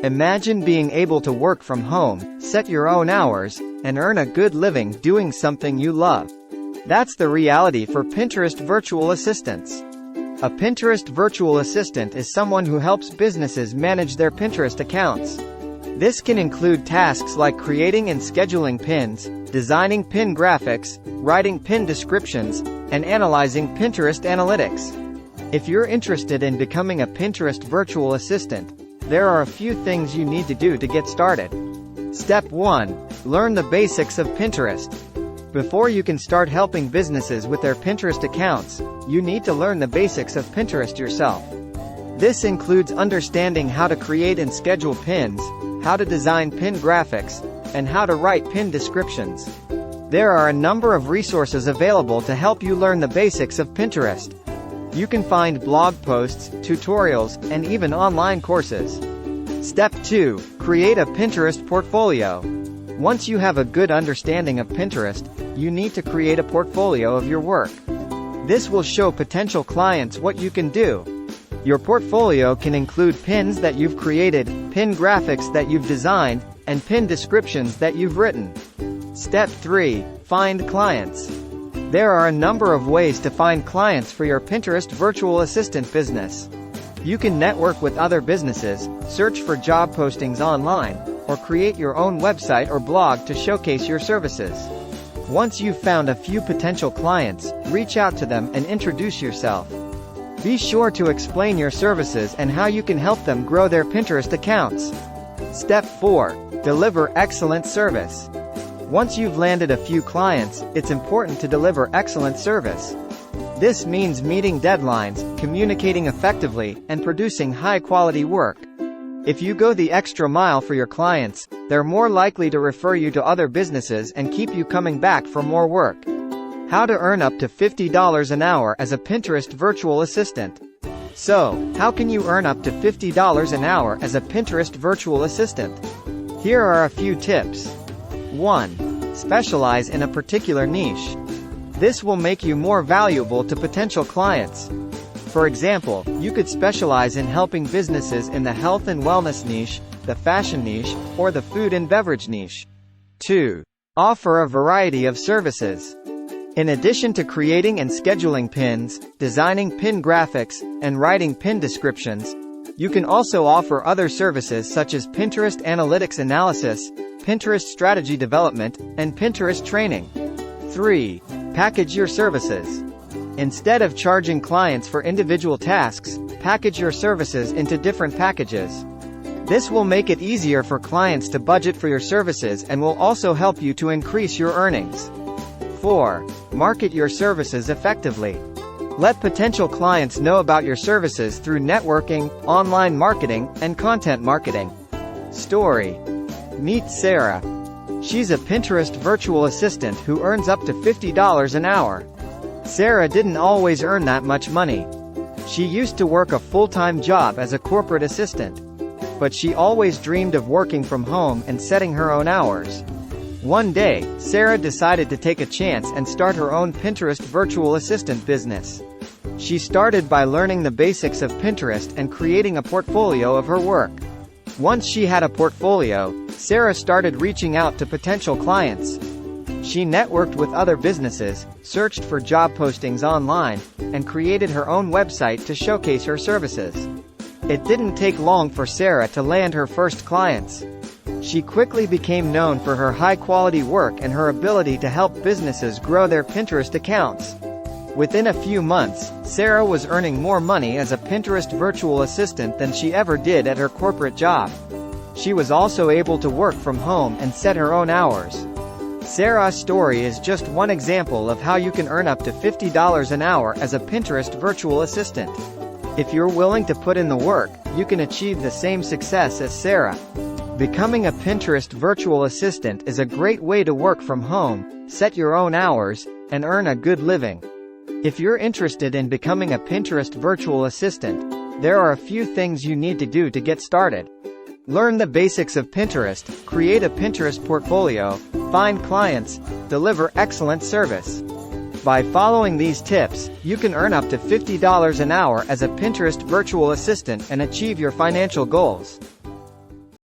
Imagine being able to work from home, set your own hours, and earn a good living doing something you love. That's the reality for Pinterest virtual assistants. A Pinterest virtual assistant is someone who helps businesses manage their Pinterest accounts. This can include tasks like creating and scheduling pins, designing pin graphics, writing pin descriptions, and analyzing Pinterest analytics. If you're interested in becoming a Pinterest virtual assistant, there are a few things you need to do to get started. Step 1. Learn the basics of Pinterest. Before you can start helping businesses with their Pinterest accounts, you need to learn the basics of Pinterest yourself. This includes understanding how to create and schedule pins, how to design pin graphics, and how to write pin descriptions. There are a number of resources available to help you learn the basics of Pinterest. You can find blog posts, tutorials, and even online courses. Step 2. Create a Pinterest portfolio. Once you have a good understanding of Pinterest, you need to create a portfolio of your work. This will show potential clients what you can do. Your portfolio can include pins that you've created, pin graphics that you've designed, and pin descriptions that you've written. Step 3. Find clients. There are a number of ways to find clients for your Pinterest virtual assistant business. You can network with other businesses, search for job postings online, or create your own website or blog to showcase your services. Once you've found a few potential clients, reach out to them and introduce yourself. Be sure to explain your services and how you can help them grow their Pinterest accounts. Step 4. Deliver excellent service. Once you've landed a few clients, it's important to deliver excellent service. This means meeting deadlines, communicating effectively, and producing high-quality work. If you go the extra mile for your clients, they're more likely to refer you to other businesses and keep you coming back for more work. How to earn up to $50 an hour as a Pinterest virtual assistant. So, how can you earn up to $50 an hour as a Pinterest virtual assistant? Here are a few tips. 1. Specialize in a particular niche. This will make you more valuable to potential clients. For example, you could specialize in helping businesses in the health and wellness niche, the fashion niche, or the food and beverage niche. 2. Offer a variety of services. In addition to creating and scheduling pins, designing pin graphics, and writing pin descriptions, you can also offer other services such as Pinterest analytics analysis, Pinterest strategy development, and Pinterest training. 3. Package your services. Instead of charging clients for individual tasks, package your services into different packages. This will make it easier for clients to budget for your services and will also help you to increase your earnings. 4. Market your services effectively. Let potential clients know about your services through networking, online marketing, and content marketing. Story. Meet Sarah. She's a Pinterest virtual assistant who earns up to $50 an hour. Sarah didn't always earn that much money. She used to work a full-time job as a corporate assistant. But she always dreamed of working from home and setting her own hours. One day, Sarah decided to take a chance and start her own Pinterest virtual assistant business. She started by learning the basics of Pinterest and creating a portfolio of her work. Once she had a portfolio, Sarah started reaching out to potential clients. She networked with other businesses, searched for job postings online, and created her own website to showcase her services. It didn't take long for Sarah to land her first clients. She quickly became known for her high-quality work and her ability to help businesses grow their Pinterest accounts. Within a few months, Sarah was earning more money as a Pinterest virtual assistant than she ever did at her corporate job. She was also able to work from home and set her own hours. Sarah's story is just one example of how you can earn up to $50 an hour as a Pinterest virtual assistant. If you're willing to put in the work, you can achieve the same success as Sarah. Becoming a Pinterest virtual assistant is a great way to work from home, set your own hours, and earn a good living. If you're interested in becoming a Pinterest virtual assistant, there are a few things you need to do to get started. Learn the basics of Pinterest, create a Pinterest portfolio, find clients, deliver excellent service. By following these tips, you can earn up to $50 an hour as a Pinterest virtual assistant and achieve your financial goals.